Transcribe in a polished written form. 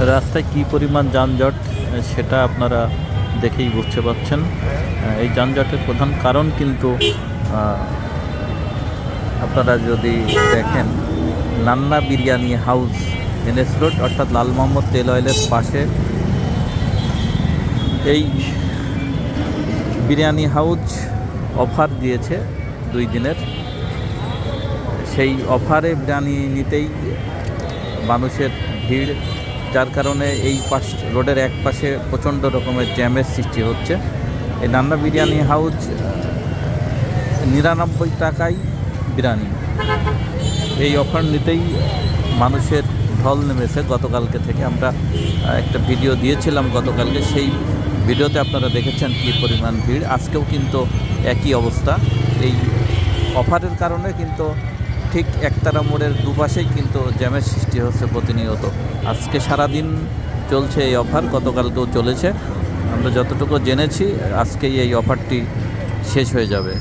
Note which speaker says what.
Speaker 1: রাস্তায় কী পরিমাণ যানজট সেটা আপনারা দেখেই বুঝতে পারছেন। এই যানজটের প্রধান কারণ কিন্তু আপনারা যদি দেখেন, Nanna biryani house NS road অর্থাৎ লাল মোহাম্মদ তেল অয়েলের পাশে এই বিরিয়ানি হাউস অফার দিয়েছে 2 দিনের। সেই অফারে বিরিয়ানি নিতেই মানুষের ভিড়, যার কারণে এই রোডের এক পাশে প্রচণ্ড রকমের জ্যামের সৃষ্টি হচ্ছে। এই নান্না বিরিয়ানি হাউস 99 টাকায় বিরিয়ানি, এই অফার নিতেই মানুষের ঢল নেমেছে। গতকালকে থেকে আমরা একটা ভিডিও দিয়েছিলাম গতকালকে, সেই ভিডিওতে আপনারা দেখেছেন কী পরিমাণ ভিড়। আজকেও কিন্তু একই অবস্থা। এই অফারের কারণে কিন্তু ঠিক একতারা মোড়ের দুপাশেই কিন্তু জ্যামের সৃষ্টি হচ্ছে প্রতিনিয়ত। আজকে সারাদিন চলছে এই অফার, গতকালকেও চলেছে। আমরা যতটুকু জেনেছি আজকেই এই অফারটি শেষ হয়ে যাবে।